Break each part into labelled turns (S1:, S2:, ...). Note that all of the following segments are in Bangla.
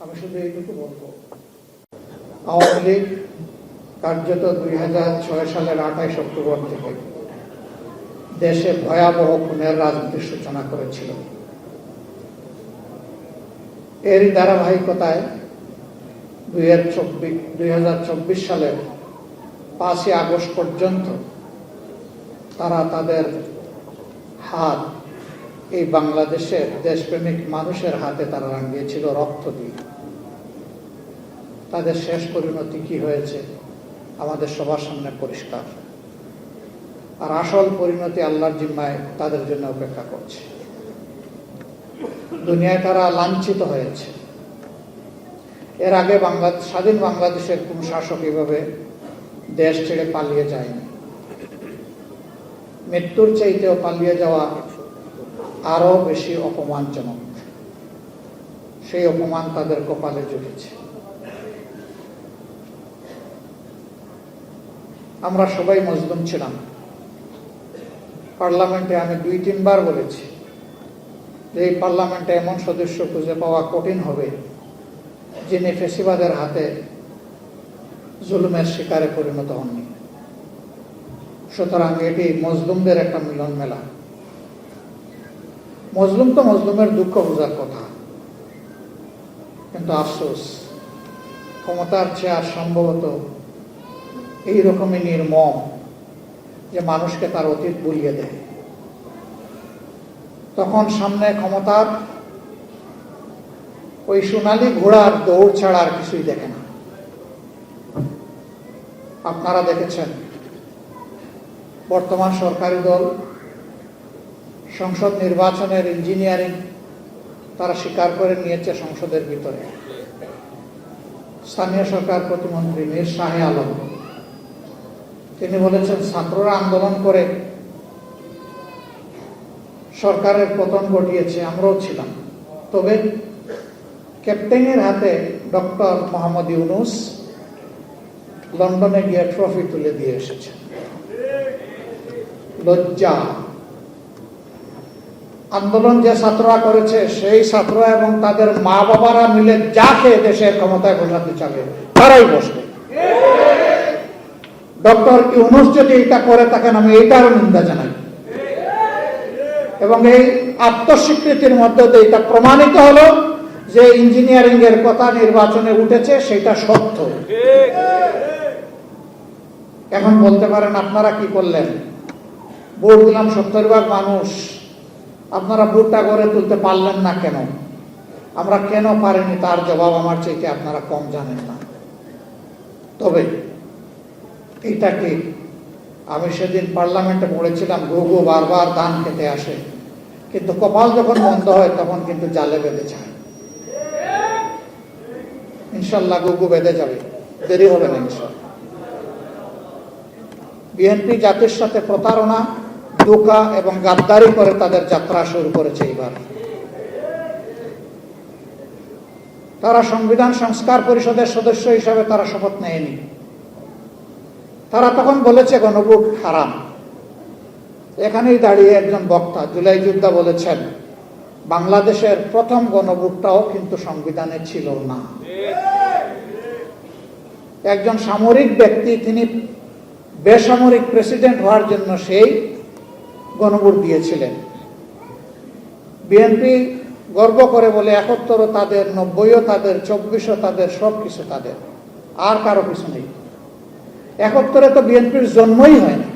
S1: আমি শুধু এইটুকু বলবো, আওয়ামী লীগ কার্যত 2006 সালের 28 অক্টোবর থেকে দেশে ভয়াবহ খুনের রাজনীতির সূচনা করেছিল। এরই ধারাবাহিকতায় 2024 সালের 5 আগস্ট পর্যন্ত তারা তাদের হাত এই বাংলাদেশের দেশপ্রেমিক মানুষের হাতে তারা রাঙিয়েছিল রক্ত দিয়ে। তাদের শেষ পরিণতি কি হয়েছে আমাদের সবার সামনে পরিষ্কার। আর আসল পরিণতি আল্লাহর জিম্মায় তাদের জন্য অপেক্ষা করছে। দুনিয়ায় তারা লাঞ্ছিত হয়েছে। এর আগে স্বাধীন বাংলাদেশের কোন শাসক এভাবে দেশ ছেড়ে পালিয়ে যায়নি। মৃত্যুর চাইতেও পালিয়ে যাওয়া আরো বেশি অপমানজনক। সেই অপমান তাদের কপালে জুটেছে। আমরা সবাই মজলুম ছিলাম। পার্লামেন্টে আমি 2-3 বার বলেছি যে এই পার্লামেন্টে এমন সদস্য খুঁজে পাওয়া কঠিন হবে যিনি ফ্যাসিবাদের হাতে জুলুমের শিকারে পরিণত হননি। সুতরাং এটি মজলুমদের একটা মিলন মেলা। মজলুম তো মজলুমের দুঃখ বোঝার কথা, কিন্তু আফসোস ক্ষমতার চেয়ার সম্ভবত এইরকমই নির্মম যে মানুষকে তার অতীত ভুলিয়ে দেয়। তখন সামনে ক্ষমতার ওই সোনালী ঘোড়ার দৌড় ছাড়া আর কিছুই দেখে না। আপনারা দেখেছেন বর্তমান সরকারি দল সংসদ নির্বাচনের ইঞ্জিনিয়ারিং তারা স্বীকার করে নিয়েছে। সংসদের ভিতরে স্থানীয় সরকার প্রতিমন্ত্রী মীর শাহে আলম তিনি বলেছেন ছাত্ররা আন্দোলন করে সরকারের পতন ঘটিয়েছে, আমরাও ছিলাম। তবে ক্যাপ্টেনের হাতে ডক্টর মোহাম্মদ ইউনূস লন্ডনে গিয়ে ট্রফি তুলে দিয়ে এসেছেন। লজ্জা! আন্দোলন যে ছাত্ররা করেছে সেই ছাত্ররা এবং তাদের মা বাবারা মিলে যাকে দেশের ক্ষমতায় বসাতে চাবে তারাই বসবে। ডক্টর ইউনূস যদি এটা করে থাকেন আমি এইটারও নিন্দা জানাই। এবং এই আত্মস্বীকৃতির মধ্যে দিয়ে এটা প্রমাণিত হলো যে ইঞ্জিনিয়ারিং এর কথা নির্বাচনে উঠেছে সেটা সত্য। এখন বলতে পারেন আপনারা কি করলেন? ভোট দিলাম 70% মানুষ, আপনারা ভোটটা গড়ে তুলতে পারলেন না কেন? আমরা কেন পারিনি তার জবাব আমার চাইতে আপনারা কম জানেন না। তবে এইটাকে আমি সেদিন পার্লামেন্টে পড়েছিলাম, ঘুঘু বারবার ধান খেতে আসে, কিন্তু কপাল যখন বন্ধ হয় তখন কিন্তু জালে বেঁধে যায়। ইনশাল্লাহ ঘুঘু বেঁধে যাবে, দেরি হবে না ইনশাল্লাহ। বিএনপি জাতির সাথে প্রতারণা, ধোঁকা এবং গাদ্দারি করে তাদের যাত্রা শুরু করেছে। এবার তারা সংবিধান সংস্কার পরিষদের সদস্য হিসাবে তারা শপথ নেয়নি। তারা তখন বলেছে গণভোট হারাম। এখানেই দাঁড়িয়ে একজন বক্তা জুলাই যোদ্ধা বলেছেন বাংলাদেশের প্রথম গণভোটটাও কিন্তু সংবিধানে ছিল না। একজন সামরিক ব্যক্তি তিনি বেসামরিক প্রেসিডেন্ট হওয়ার জন্য সেই গণভোট দিয়েছিলেন। বিএনপি গর্ব করে বলে 71 তাদের, 90 তাদের, 24 তাদের, সবকিছু তাদের, আর কারো কিছু নেই। 71 তো বিএনপির জন্মই হয় না।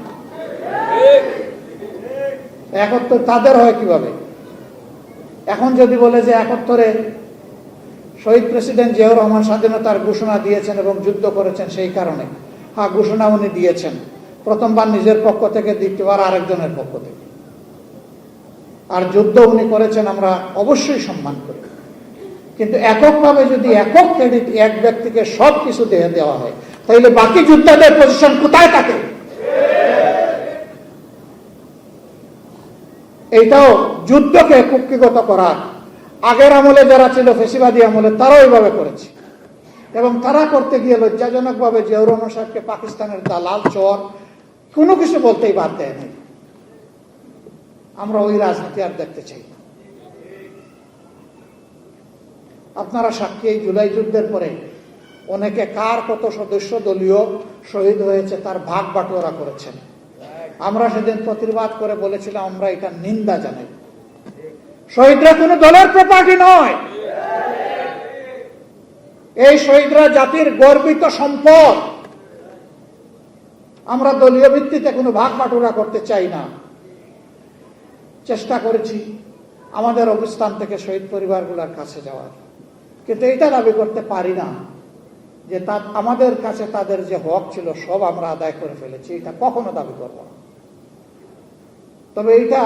S1: 71 তাদের হয় কিভাবে? এখন যদি বলে যে 71-এ শহীদ প্রেসিডেন্ট জিয়াউর রহমান স্বাধীনতার ঘোষণা দিয়েছেন এবং যুদ্ধ করেছেন, সেই কারণে হ্যাঁ ঘোষণা উনি দিয়েছেন, প্রথমবার নিজের পক্ষ থেকে, দ্বিতীয়বার আরেকজনের পক্ষ থেকে। আর যুদ্ধ উনি করেছেন আমরা অবশ্যই সম্মান করি, কিন্তু এককভাবে যদি একক ক্রেডিট এক ব্যক্তিকে সব কিছু দিয়ে দেওয়া হয় তাহলে বাকি যোদ্ধাদের পজিশন কোথায় থাকে? এইটাও যুদ্ধকে কুক্ষিগত করার আগের আমলে যারা ছিল ফেসিবাদী আমলে তারাও এইভাবে করেছে। এবং তারা করতে গিয়ে লজ্জাজনক ভাবে জিয়াউর রহমান সাহেবকে পাকিস্তানের দালাল, চোর কোনো কিছু বলতেই বাদ দেয় নাই। আমরা ওই রাজনীতি আর দেখতে চাই না। আপনারা সাক্ষী, এই জুলাই যুদ্ধের পরে অনেকে কার কত সদস্য দলীয় শহীদ হয়েছে তার ভাগ বাটোয়ারা করেছেন। আমরা সেদিন প্রতিবাদ করে বলেছিলাম আমরা এটা নিন্দা জানাই। শহীদরা কোনো দলের প্রপার্টি নয়, এই শহীদরা জাতির গর্বিত সম্পদ। আমরা দলীয় ভিত্তিতে কোনো ভাগ বাটোয়ারা করতে চাই না। চেষ্টা করেছি আমাদের অবস্থান থেকে শহীদ পরিবারগুলোর কাছে যাওয়ার, কিন্তু এটা দাবি করতে পারি না যে আমাদের কাছে তাদের যে হক ছিল সব আমরা আদায় করে ফেলেছি, এটা কখনো দাবি করব না। তবে এইটা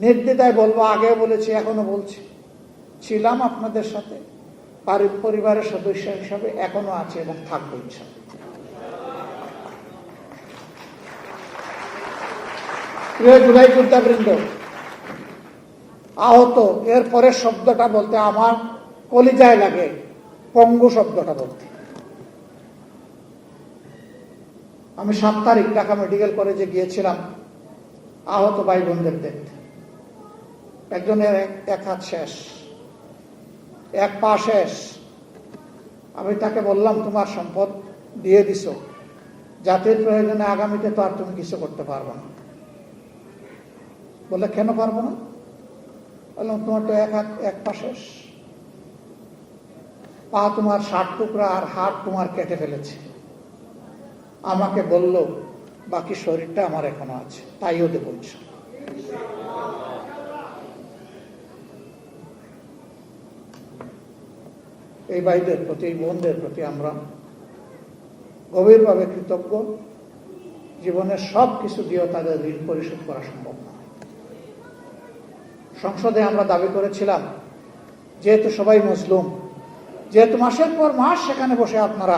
S1: নির্দ্বিধায় বলবো, আগে বলেছি এখনো বলছি, ছিলাম আপনাদের সাথে পরিবারের সদস্য হিসাবে, এখনো আছে এবং থাকবো ইনশাআল্লাহ। প্রিয় জুলাই যোদ্ধাবৃন্দ, আহত, এর পরের শব্দটা বলতে আমার কলিজায় লাগে, পঙ্গু শব্দটা বলতে। আমি 7 তারিখ ঢাকা মেডিকেল কলেজে গিয়েছিলাম আহত ভাই বোনদের দেখতে। একজনের এক হাত শেষ, এক পা শেষ। আমি তাকে বললাম, তোমার সম্পদ দিয়ে দিছ, জাতির প্রয়োজনে আগামীতে তো আর তুমি কিছু করতে পারবে না। বলে, কেন পারবো না? বললাম, তোমার তো এক হাত এক পা শেষ, পা তোমার 60 টুকরা আর হাত তোমার কেটে ফেলেছে। আমাকে বলল, বাকি শরীরটা আমার এখনো আছে, তাইও দেবো ইনশাআল্লাহ। এই ভাইদের প্রতি, এই বোনদের প্রতি আমরা গভীরভাবে কৃতজ্ঞ। জীবনের সব কিছু দিয়েও তাদের ঋণ পরিশোধ করা সম্ভব না। সংসদে আমরা দাবি করেছিলাম, যেহেতু সবাই মজলুম, যেহেতু মাসের পর মাস সেখানে বসে আপনারা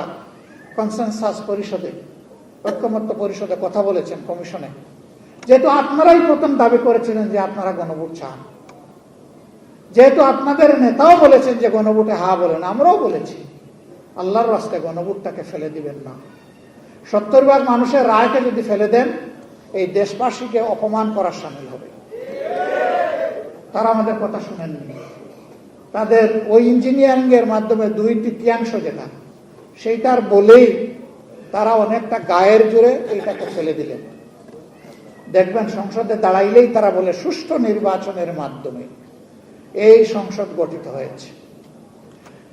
S1: কনসেনসাস পরিষদে, ঐক্যমত্য পরিষদে কথা বলেছেন, কমিশনে, যেহেতু আপনারাই প্রথম দাবি করেছিলেন যে আপনারা গণভোট চান, যেহেতু আপনাদের নেতাও বলেছেন যে গণভোটে হা বলেন, আমরাও বলেছি আল্লাহর রাস্তায় গণভোটটাকে ফেলে দিবেন না। 70% মানুষের রায়কে যদি ফেলে দেন, এই দেশবাসীকে অপমান করার সামিল হবে। তারা আমাদের কথা শুনেননি। তাদের ওই ইঞ্জিনিয়ারিং এর মাধ্যমে 2/3 যেটা, সেইটার বলেই তারা অনেকটা গায়ের জোরে এইটাকে ফেলে দিলেন। দেখবেন সংসদে দাঁড়াইলেই তারা বলে সুষ্ঠু নির্বাচনের মাধ্যমে এই সংসদ গঠিত হয়েছে।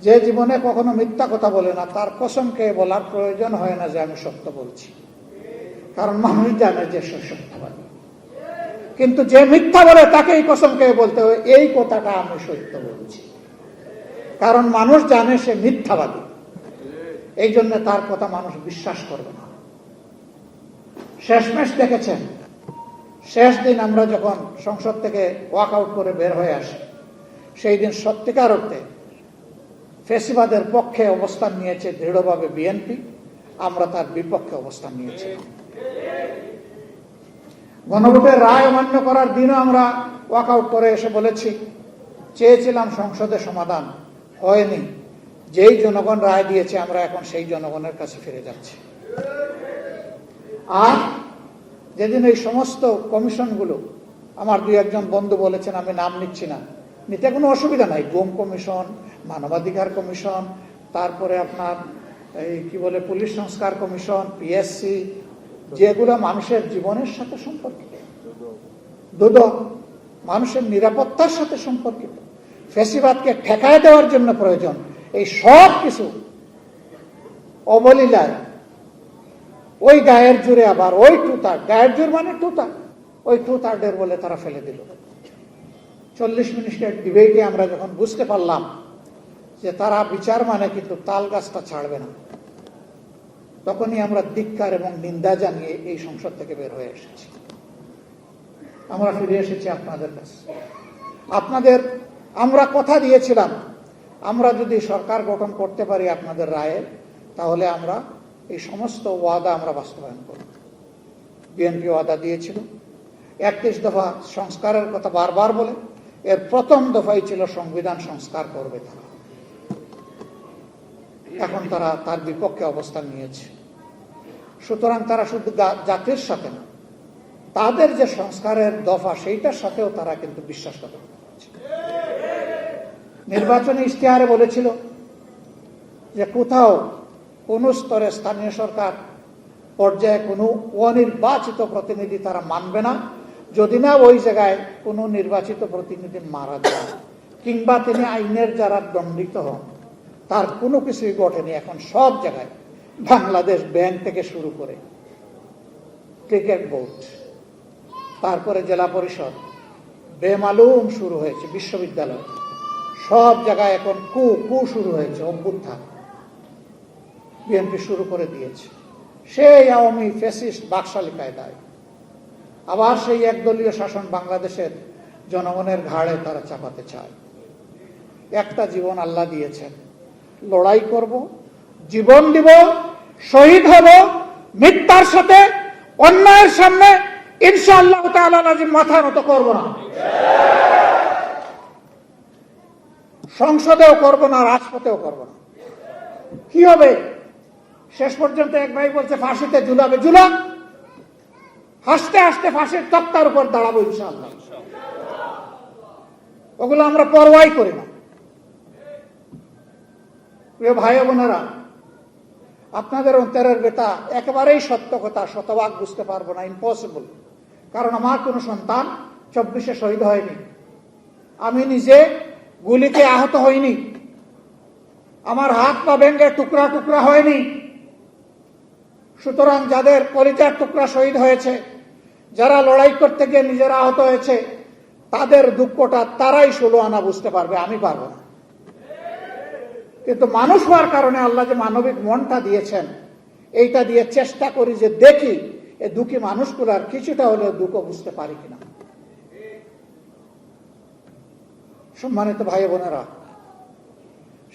S1: যে জীবনে কখনো মিথ্যা কথা বলে না, তার কসম খেয়ে বলার প্রয়োজন হয় না যে আমি সত্য বলছি, কারণ মানুষ জানে যে সে সত্যবাদী। কিন্তু যে মিথ্যা বলে তাকে এই কসম খেয়ে বলতে হয় এই কথাটা আমি সত্য বলছি, কারণ মানুষ জানে সে মিথ্যাবাদী। এই জন্য তার কথা মানুষ বিশ্বাস করবে না। শেষমেশ দেখেছেন, শেষ দিন আমরা যখন সংসদ থেকে ওয়াক আউট করে বের হয়ে আসি, সেই দিন সত্যিকার অর্থে ফ্যাসিবাদের পক্ষে অবস্থান নিয়েছে দৃঢ়ভাবে বিএনপি, আমরা তার বিপক্ষে অবস্থান নিয়েছি। গণভোটের রায় অমান্য করার দিনও আমরা ওয়াক আউট করে এসে বলেছি, চেয়েছিলাম সংসদে সমাধান, হয়নি। যেই জনগণ রায় দিয়েছে আমরা এখন সেই জনগণের কাছে ফিরে যাচ্ছি। আর যেদিন এই সমস্ত কমিশনগুলো, আমার 2-1 বন্ধু বলেছেন, আমি নাম নিচ্ছি না, নিতে কোনো অসুবিধা নাই, গুম কমিশন, মানবাধিকার কমিশন, তারপরে আপনার এই কি বলে পুলিশ সংস্কার কমিশন, পিএসসি, যেগুলো মানুষের জীবনের সাথে সম্পর্কিত, দুদক মানুষের নিরাপত্তার সাথে সম্পর্কিত, ফ্যাসিবাদকে ঠেকায় দেওয়ার জন্য প্রয়োজন, এই সব কিছু অবলীলায় ওই গায়ের জোরে, আবার ওই টুতার, গায়ের জোর মানে টুতা, ওই টুতারদের বলে তারা ফেলে দিল। 40 মিনিটের ডিবেটে আমরা যখন বুঝতে পারলাম যে তারা বিচার মানে কিন্তু তাল গাছটা ছাড়বে না, তখনই আমরা ধিক্কার এবং নিন্দা জানিয়ে এই সংসদ থেকে বের হয়ে এসেছি। আমরা ফিরে এসেছি আপনাদের কাছে। আপনাদের আমরা কথা দিয়েছিলাম, আমরা যদি সরকার গঠন করতে পারি আপনাদের রায়ে, তাহলে আমরা এই সমস্ত ওয়াদা আমরা বাস্তবায়ন করব। বিএনপি ওয়াদা দিয়েছিল 31 দফা সংস্কারের কথা বারবার বলে, এর প্রথম দফাই ছিল সংবিধান সংস্কার করবে তারা। এখন তারা তার বিপক্ষে অবস্থান নিয়েছে। সুতরাং তারা শুধু জাতির সাথে না, তাদের যে সংস্কারের দফা সেইটার সাথেও তারা কিন্তু বিশ্বাসঘাতকতা করছে। নির্বাচনী ইশতেহারে বলেছিল যে কোথাও কোন স্তরে স্থানীয় সরকার পর্যায়ে কোনো অনির্বাচিত প্রতিনিধি তারা মানবে না, যদি না ওই জায়গায় কোনো নির্বাচিত প্রতিনিধি মারা যায় কিংবা তিনি আইনের যারা দণ্ডিত হন। তার কোনো কিছুই ঘটেনি। এখন সব জায়গায় বাংলাদেশ ব্যাংক থেকে শুরু করে ক্রিকেট বোর্ড, তারপরে জেলা পরিষদ, বেমালুম শুরু হয়েছে বিশ্ববিদ্যালয়, সব জায়গায় এখন কু শুরু হয়েছে। অভ্যুত্থান বিএনপি শুরু করে দিয়েছে। সেই আওয়ামী ফ্যাসিস্ট বাকশালী কায়দায় আবার সেই একদলীয় শাসন বাংলাদেশের জনগণের ঘাড়ে তারা চাপাতে চায়। একটা জীবন আল্লাহ দিয়েছেন, লড়াই করব, জীবন দিব, শহীদ হব, মিথ্যার সাথে অন্যায়ের সামনে ইনশাআল্লাহ তাআলা নাজিম মাথা নত করব না। সংসদেও করব না, রাজপথেও করব না। কি হবে? শেষ পর্যন্ত এক ভাই বলছে ফাঁসিতে ঝুলাবে, ঝুলান, হাসতে হাসতে ফাঁসির তক্তার উপর দাঁড়াবো ইনশাআল্লাহ। ওগুলো আমরা পরোয়াই করি না। প্রিয় ভাই বোনেরা, আপনাদের অন্তরের ব্যথা একেবারেই সত্য কথা, শতভাগ বুঝতে পারবো না, ইম্পসিবল। কারণ আমার কোনো সন্তান 24-এ শহীদ হয়নি, আমি নিজে গুলিতে আহত হইনি, আমার হাত পা ভেঙে টুকরা টুকরা হয়নি। সুতরাং যাদের কলিজার টুকরা শহীদ হয়েছে, যারা লড়াই করতে গিয়ে নিজেরা আহত হয়েছে, তাদের দুঃখটা তারাই 16 আনা বুঝতে পারবে, আমি পারবো না। কিন্তু মানুষ হওয়ার কারণে আল্লাহ যে মানবিক মনটা দিয়েছেন, এইটা দিয়ে চেষ্টা করি যে দেখি এই দুঃখী মানুষগুলার কিছুটা হলেও দুঃখ বুঝতে পারি কিনা। সম্মানিত ভাই বোনেরা,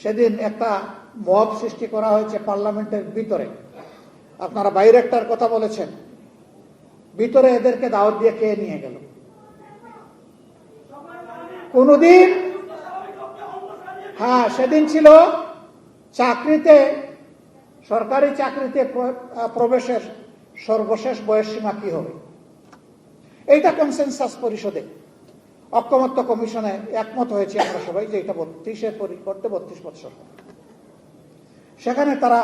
S1: সেদিন একটা মব সৃষ্টি করা হয়েছে পার্লামেন্টের ভিতরে। আপনারা বাইরে একটার কথা বলেছেন, ভিতরে এদেরকে দাওয়াত দিয়ে কে নিয়ে গেল? কোনদিন? হ্যাঁ, সেদিন ছিল চাকরিতে, সরকারি চাকরিতে প্রবেশের সর্বশেষ বয়সসীমা কি হবে, এইটা কনসেনসাস পরিষদে ঐকমত্য কমিশনে একমত হয়েছে আমরা সবাই যে এটা 32-এর পরিবর্তে 32 বছর। সেখানে তারা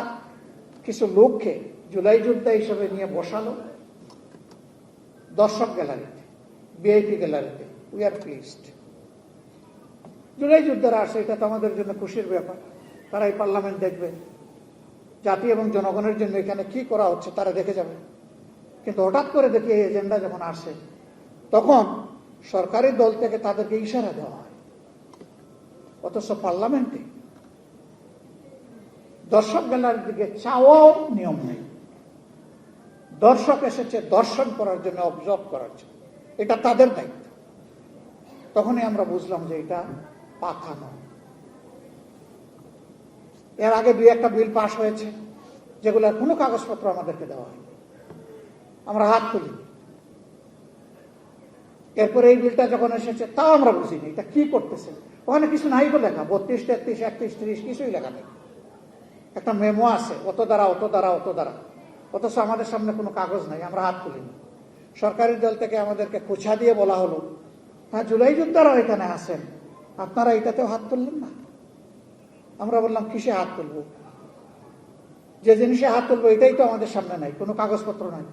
S1: কিছু লোককে জুলাই যোদ্ধা হিসেবে নিয়ে বসালো দর্শক গ্যালারিতে, ভিআইপি গ্যালারিতে। We are pleased. জুলাই যোদ্ধারা আসে, এটা তো আমাদের জন্য খুশির ব্যাপার। তারা এই পার্লামেন্ট দেখবে, জাতি এবং জনগণের জন্য এখানে কি করা হচ্ছে তারা দেখে যাবে। কিন্তু হঠাৎ করে দেখি এই এজেন্ডা যখন আসে, তখন সরকারি দল থেকে তাদেরকে ইশারা দেওয়া হয়, অথচ পার্লামেন্টে দর্শক গ্যালারির দিকে চাওয়াও নিয়ম নেই। দর্শক এসেছে দর্শন করার জন্য, অবজার্ভ করার জন্য, এটা তাদের দায়িত্ব। তখনই আমরা বুঝলাম যে এটা পাখানো। এর আগে 2-1টা বিল পাশ হয়েছে যেগুলোর কোনো কাগজপত্র আমাদেরকে দেওয়া হয়, আমরা হাত তুলি। এরপরে এই বিলটা যখন এসেছে তাও আমরা বুঝিনি এটা কি করতেছে। ওখানে কিছু নাই তো লেখা, 32, 33, 31, 30 কিছুই লেখা নেই। একটা মেমো আছে, অত দ্বারা অত দ্বারা অত দ্বারা, অথচ আমাদের সামনে কোনো কাগজ নাই, আমরা হাত তুলিনি। সরকারি দল থেকে আমাদেরকে খোঁচা দিয়ে বলা হলো, হ্যাঁ জুলাই যোদ্ধারাও এখানে আছেন, আপনারা এটাতেও হাত তুললেন না। আমরা বললাম কিসে হাত তুলবো? যে জিনিসে হাত তুলবো এটাই তো আমাদের সামনে নাই, কোনো কাগজপত্র নাই।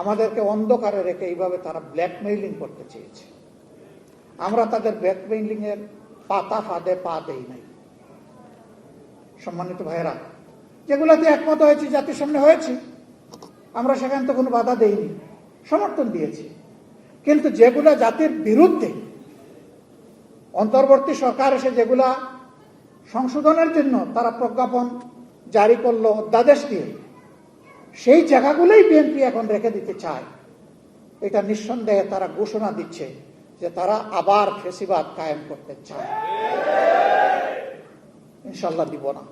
S1: আমাদেরকে অন্ধকারে রেখে এইভাবে তারা ব্ল্যাকমেইলিং করতে চেয়েছে। আমরা তাদের ব্ল্যাকমেইলিং এর পাতা ফাঁদে পা দেই নাই। সম্মানিত ভাইয়েরা, যেগুলাতে একমত হয়েছে, জাতির সামনে হয়েছে, আমরা সেখানে তো কোনো বাধা দেইনি, সমর্থন দিয়েছি। কিন্তু যেগুলা জাতির বিরুদ্ধে অন্তর্বর্তী সরকার এসে যেগুলা সংশোধনের জন্য তারা প্রজ্ঞাপন জারি করলো অধ্যাদেশ দিয়ে, সেই জায়গাগুলোই বিএনপি এখন রেখে দিতে চায়। এটা নিঃসন্দেহে তারা ঘোষণা দিচ্ছে যে তারা আবার ফ্যাসিবাদ কায়েম করতে চায়। ইনশাল্লাহ দিব না।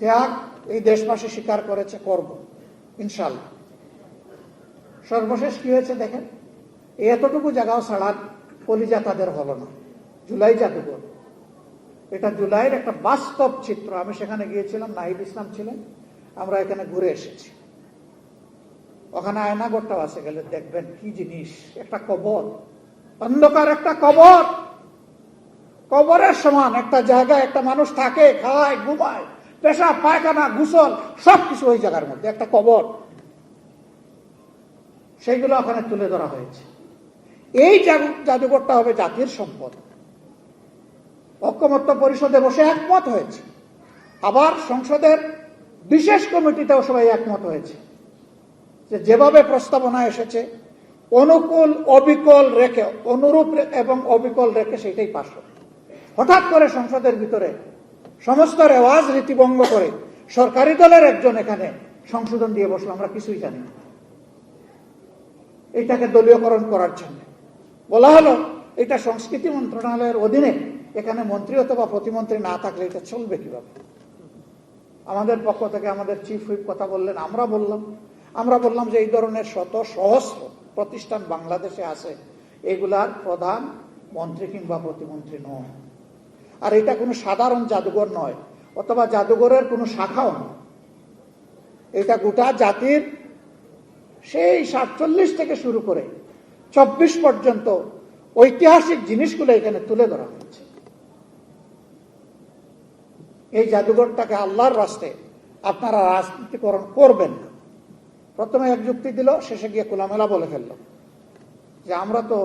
S1: ত্যাগ এই দেশবাসী স্বীকার করেছে, করব ইনশাল্লাহ। সর্বশেষ কি হয়েছে দেখেন, এতটুকু জায়গাও ছাড়ার কলিজা তাদের হলো না। জুলাই জাদুঘর, এটা জুলাইয়ের একটা বাস্তব চিত্র। আমি সেখানে গিয়েছিলাম, নাহিদ ইসলাম ছিলেন, আমরা এখানে ঘুরে এসেছি। ওখানে আয়নাঘরটাও আছে, গেলে দেখবেন কি জিনিস, একটা কবর। অন্ধকার একটা কবর, কবরের সমান একটা জায়গায় একটা মানুষ থাকে, খায়, ঘুমায়, পেশাব, পায়খানা, গোসল সবকিছু ওই জায়গার মধ্যে, একটা কবর। সেইগুলো ওখানে তুলে ধরা হয়েছে। এই জাদুঘরটা হবে জাতির সম্পদ। ঐক্যমত্য পরিষদে বসে একমত হয়েছে, আবার সংসদের বিশেষ কমিটিতেও সবাই একমত হয়েছে যে যেভাবে প্রস্তাবনা এসেছে অনুকূল অবিকল রেখে, অনুরূপ এবং অবিকল রেখে সেটাই পাশ হবে। হঠাৎ করে সংসদের ভিতরে সমস্ত রেওয়াজ রীতিভঙ্গ করে সরকারি দলের একজন এখানে সংশোধন দিয়ে বসলো, আমরা কিছুই জানি না। এটাকে দলীয়করণ করার জন্য বলা হলো এটা সংস্কৃতি মন্ত্রণালয়ের অধীনে, এখানে মন্ত্রী অথবা প্রতিমন্ত্রী না থাকলে এটা চলবে কিভাবে? আমাদের পক্ষ থেকে আমাদের চিফ হুইপ কথা বললেন, আমরা বললাম যে এই ধরনের শত সহস্র প্রতিষ্ঠান বাংলাদেশে আছে, এগুলার প্রধান মন্ত্রী কিংবা প্রতিমন্ত্রী নয়। আর এটা কোনো সাধারণ জাদুঘর নয়, অথবা জাদুঘরের কোনো শাখাও নয়। এটা গোটা জাতির সেই 47 থেকে শুরু করে 24 পর্যন্ত ঐতিহাসিক জিনিসগুলো এখানে তুলে ধরা হয়েছে। এই জাদুঘরটাকে আল্লাহর রাস্তায় আপনারা রাজনীতিকরণ করবেন না। প্রথমে এক যুক্তি দিল, শেষে গিয়ে খোলামেলা বলে ফেলল যে আমরা তো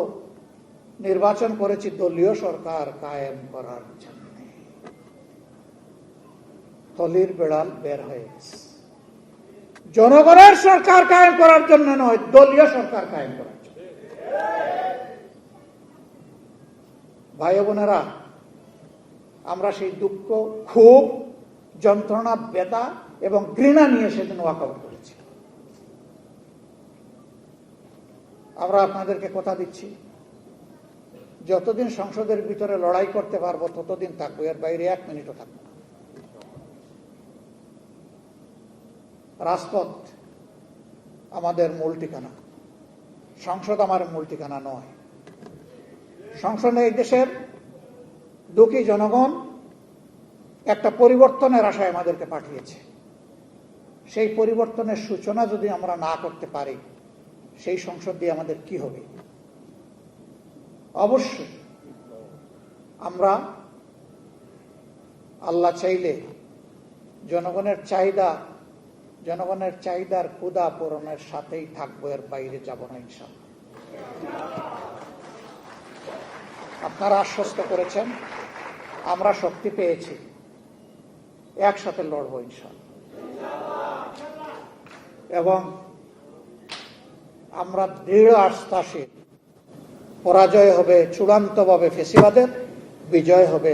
S1: নির্বাচন করেছি দলীয় সরকার কায়েম করার জন্য। থলির বেড়াল বের হয়ে গেছে। জনগণের সরকার কায়েম করার জন্য নয়, দলীয় সরকার কায়েম করার জন্য। ভাই বোনেরা, আমরা সেই দুঃখ, ক্ষোভ, যন্ত্রণা, ব্যথা এবং ঘৃণা নিয়ে সেদিন ওয়াকআউট করেছি। আমরা আপনাদেরকে কথা দিচ্ছি, যতদিন সংসদের ভিতরে লড়াই করতে পারবো ততদিন থাকবো, এর বাইরে 1 মিনিটও থাকবো না। রাজপথ আমাদের মূল ঠিকানা, সংসদ আমার মূল ঠিকানা নয়। সংসদে এই দেশের দুঃখী জনগণ একটা পরিবর্তনের আশায় আমাদেরকে পাঠিয়েছে। সেই পরিবর্তনের সূচনা যদি আমরা না করতে পারি, সেই সংসদ দিয়ে আমাদের কি হবে? অবশ্যই আমরা আল্লাহ চাইলে জনগণের চাহিদার ক্ষুধা পূরণের সাথেই থাকবো, এর বাইরে যাব না ইনশাআল্লাহ। আপনারা আশ্বস্ত করেছেন, আমরা শক্তি পেয়েছি, একসাথে লড়বো ইনশাআল্লাহ। এবং আমরা দৃঢ় আস্থাশীল, পরাজয় হবে চূড়ান্তভাবে ফ্যাসিবাদের, বিজয় হবে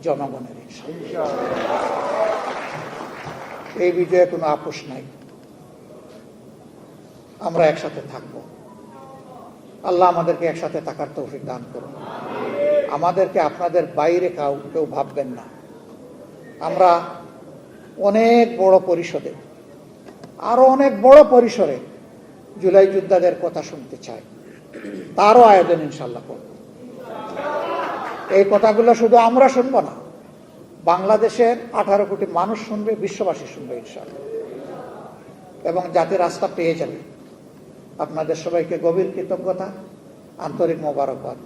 S1: জনগণের ইনশাআল্লাহ। এই বিজয়ে কোনো আপোষ নাই। আমরা একসাথে থাকব। আল্লাহ আমাদেরকে একসাথে থাকার তৌফিক দান করুন। আমাদেরকে আপনাদের বাইরে কেউ ভাববেন না। আমরা অনেক বড় পরিষদে, আরো অনেক বড় পরিসরে জুলাই যোদ্ধাদের কথা শুনতে চাই, তারও আয়োজন ইনশাল্লাহ করব। এই কথাগুলো শুধু আমরা শুনবো না, বাংলাদেশের 18 কোটি মানুষ শুনবে, বিশ্ববাসী শুনবে ইনশাআল্লাহ, এবং জাতির আস্থা পেয়ে যাবে। আপনাদের সবাইকে গভীর কৃতজ্ঞতা, আন্তরিক মোবারকবাদ।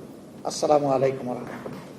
S1: আসসালামু আলাইকুম ওয়া রাহমাতুল্লাহ।